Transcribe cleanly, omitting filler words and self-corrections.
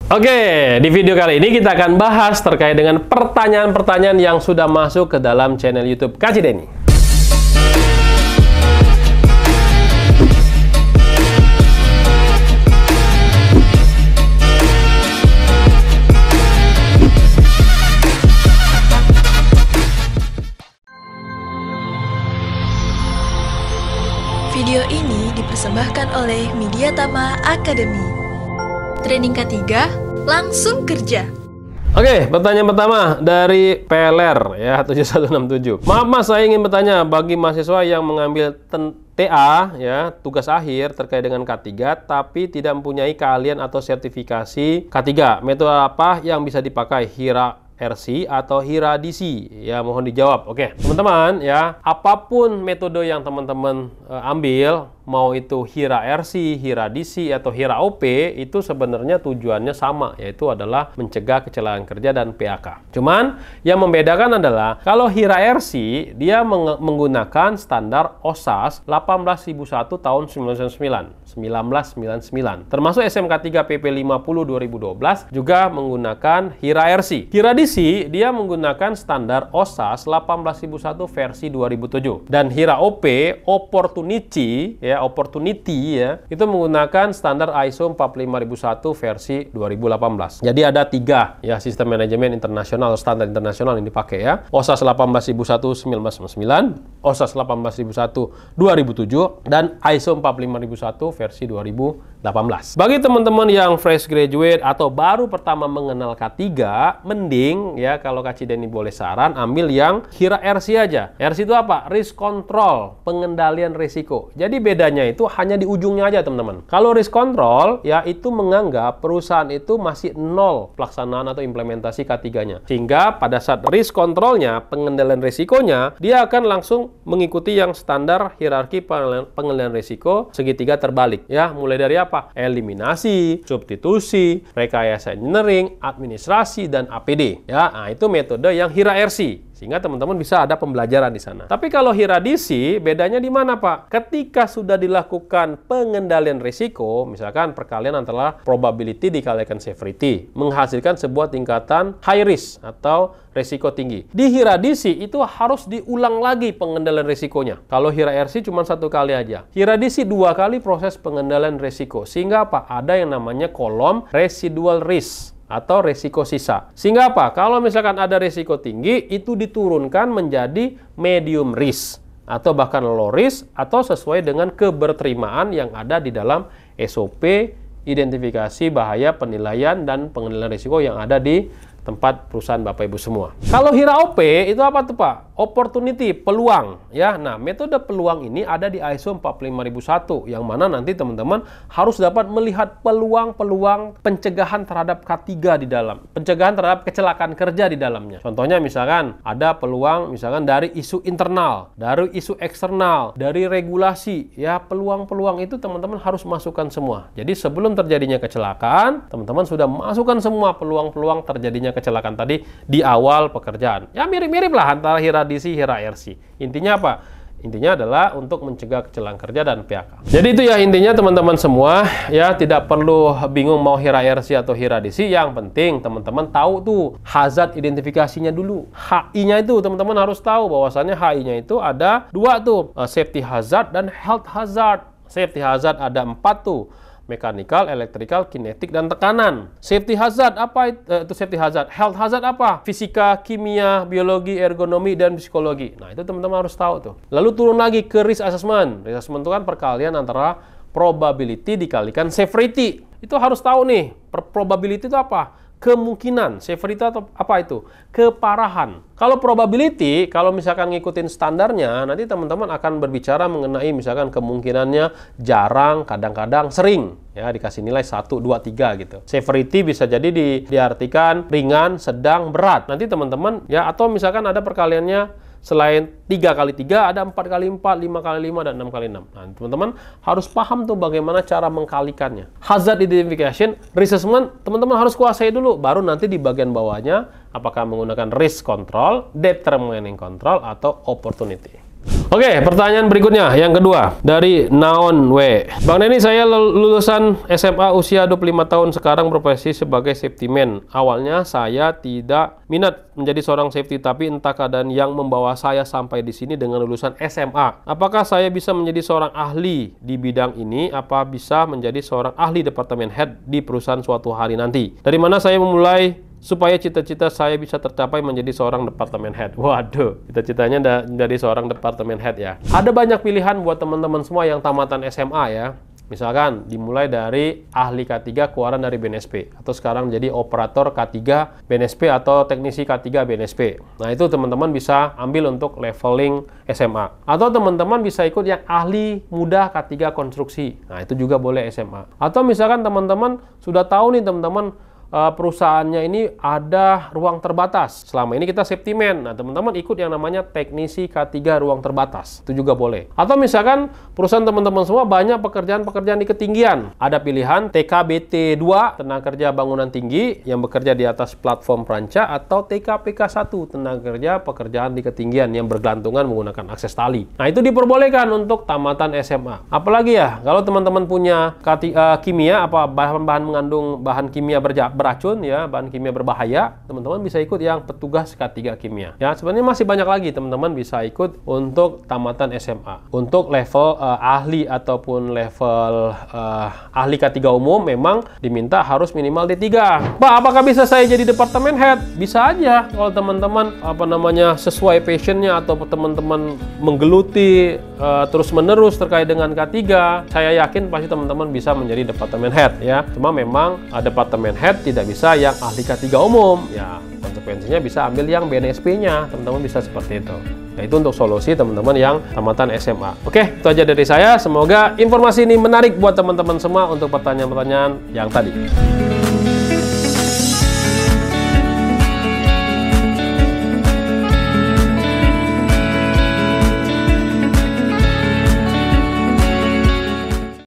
Oke, di video kali ini kita akan bahas terkait dengan pertanyaan-pertanyaan yang sudah masuk ke dalam channel YouTube Kak Cideni. Video ini dipersembahkan oleh Mediatama Academy. Training K3, langsung kerja. Oke, pertanyaan pertama dari Peler ya 7167. Maaf Mas, saya ingin bertanya bagi mahasiswa yang mengambil TA ya, tugas akhir terkait dengan K3 tapi tidak mempunyai keahlian atau sertifikasi K3. Metode apa yang bisa dipakai? Hira RC atau Hira DC? Ya, mohon dijawab. Oke, teman-teman ya, apapun metode yang teman-teman ambil, mau itu Hira RC, Hira DC, atau Hira OP, itu sebenarnya tujuannya sama, yaitu adalah mencegah kecelakaan kerja dan PHK. Cuman, yang membedakan adalah, kalau Hira RC, dia menggunakan standar OSAS 18001 tahun 1999, termasuk SMK 3 PP 50 2012, juga menggunakan Hira RC. Hira DC, dia menggunakan standar OSAS 18001 versi 2007. Dan Hira OP, Opportunity, itu menggunakan standar ISO 45001 versi 2018. Jadi ada 3 ya sistem manajemen internasional, standar internasional yang dipakai ya. OSAS 18001 1999, OSAS 18001 2007, dan ISO 45001 versi 2018. Bagi teman-teman yang fresh graduate atau baru pertama mengenal K3, mending ya kalau Kak Cideni boleh saran, ambil yang Hira RC aja. RC itu apa? Risk control, pengendalian risiko. Jadi bedanya itu hanya di ujungnya aja teman-teman. Kalau risk control ya itu menganggap perusahaan itu masih nol pelaksanaan atau implementasi K3-nya. Sehingga pada saat risk controlnya, pengendalian risikonya, dia akan langsung mengikuti yang standar hierarki pengendalian risiko segitiga terbalik ya. Mulai dari apa? Eliminasi, substitusi, rekayasa engineering, administrasi, dan APD ya. Nah, itu metode yang Hira RC. Sehingga teman-teman bisa ada pembelajaran di sana. Tapi kalau Hira DC, bedanya di mana Pak? Ketika sudah dilakukan pengendalian risiko, misalkan perkalian antara probability dikalikan severity, menghasilkan sebuah tingkatan high risk atau risiko tinggi. Di Hira DC itu harus diulang lagi pengendalian risikonya. Kalau Hira RC cuma 1 kali aja. Hira DC 2 kali proses pengendalian risiko. Sehingga apa? Ada yang namanya kolom residual risk atau risiko sisa. Sehingga apa? Kalau misalkan ada risiko tinggi, itu diturunkan menjadi medium risk atau bahkan low risk atau sesuai dengan keberterimaan yang ada di dalam SOP identifikasi bahaya, penilaian, dan pengendalian risiko yang ada di tempat perusahaan Bapak Ibu semua. Kalau Hira OP itu apa tuh Pak? Opportunity, peluang ya. Nah, metode peluang ini ada di ISO 45001 yang mana nanti teman-teman harus dapat melihat peluang-peluang pencegahan terhadap K3 di dalam. Pencegahan terhadap kecelakaan kerja di dalamnya. Contohnya misalkan ada peluang misalkan dari isu internal, dari isu eksternal, dari regulasi ya. Peluang-peluang itu teman-teman harus masukkan semua. Jadi sebelum terjadinya kecelakaan, teman-teman sudah masukkan semua peluang-peluang terjadinya kecelakaan tadi di awal pekerjaan. Ya mirip-mirip lah antara Hira DC, Hira RC. Intinya apa? Intinya adalah untuk mencegah kecelakaan kerja dan PHK. Jadi itu ya intinya teman-teman semua ya, tidak perlu bingung mau Hira RC atau Hira DC. Yang penting teman-teman tahu tuh hazard identifikasinya dulu. HI-nya itu teman-teman harus tahu bahwasannya HI-nya itu ada 2 tuh, safety hazard dan health hazard. Safety hazard ada 4 tuh. Mechanical, electrical, kinetik, dan tekanan. Safety hazard apa itu safety hazard? Health hazard apa? Fisika, kimia, biologi, ergonomi, dan psikologi. Nah, itu teman-teman harus tahu tuh. Lalu turun lagi ke risk assessment. Risk assessment itu kan perkalian antara probability dikalikan severity. Itu harus tahu nih. Probability itu apa? Kemungkinan. Severity atau apa itu? Keparahan. Kalau probability, kalau misalkan ngikutin standarnya, nanti teman-teman akan berbicara mengenai misalkan kemungkinannya jarang, kadang-kadang sering. Ya, dikasih nilai 1, 2, 3 gitu. Severity bisa jadi diartikan ringan, sedang, berat. Nanti teman-teman ya, atau misalkan ada perkaliannya selain 3 kali 3 ada 4 kali 4, 5 kali 5, dan 6 kali 6. Nah, teman-teman harus paham tuh bagaimana cara mengkalikannya. Hazard identification, risk assessment, teman-teman harus kuasai dulu. Baru nanti di bagian bawahnya apakah menggunakan risk control, determining control, atau opportunity. Oke, pertanyaan berikutnya yang kedua dari Naon W. Bang Denny, saya lulusan SMA usia 25 tahun, sekarang profesi sebagai safety man. Awalnya saya tidak minat menjadi seorang safety, tapi entah keadaan yang membawa saya sampai di sini dengan lulusan SMA. Apakah saya bisa menjadi seorang ahli di bidang ini? Apa bisa menjadi seorang ahli departemen head di perusahaan suatu hari nanti? Dari mana saya memulai supaya cita-cita saya bisa tercapai menjadi seorang departemen head? Waduh, cita-citanya menjadi seorang departemen head ya. Ada banyak pilihan buat teman-teman semua yang tamatan SMA ya. Misalkan dimulai dari ahli K3 keluaran dari BNSP, atau sekarang jadi operator K3 BNSP atau teknisi K3 BNSP. Nah, itu teman-teman bisa ambil untuk leveling SMA. Atau teman-teman bisa ikut yang ahli muda K3 konstruksi. Nah, itu juga boleh SMA. Atau misalkan teman-teman sudah tahu nih teman-teman, perusahaannya ini ada ruang terbatas. Selama ini kita safety man. Nah, teman-teman ikut yang namanya teknisi K3 ruang terbatas. Itu juga boleh. Atau misalkan perusahaan teman-teman semua banyak pekerjaan-pekerjaan di ketinggian. Ada pilihan TKBT 2, tenaga kerja bangunan tinggi yang bekerja di atas platform peranca, atau TKPK 1, tenaga kerja pekerjaan di ketinggian yang bergelantungan menggunakan akses tali. Nah, itu diperbolehkan untuk tamatan SMA. Apalagi ya, kalau teman-teman punya kimia, apa bahan-bahan mengandung bahan kimia beracun ya, bahan kimia berbahaya, teman-teman bisa ikut yang petugas K3 kimia. Ya, sebenarnya masih banyak lagi teman-teman bisa ikut untuk tamatan SMA. Untuk level ahli ataupun level ahli K3 umum memang diminta harus minimal D3. Pak, apakah bisa saya jadi departemen head? Bisa aja kalau teman-teman sesuai passionnya, atau teman-teman menggeluti terus-menerus terkait dengan K3. Saya yakin pasti teman-teman bisa menjadi departemen head ya. Cuma memang departemen head tidak bisa yang ahli K3 umum ya, konsekuensinya bisa ambil yang BNSP-nya, teman-teman bisa seperti itu. Nah, itu untuk solusi teman-teman yang tamatan SMA. Oke, itu aja dari saya. Semoga informasi ini menarik buat teman-teman semua untuk pertanyaan-pertanyaan yang tadi.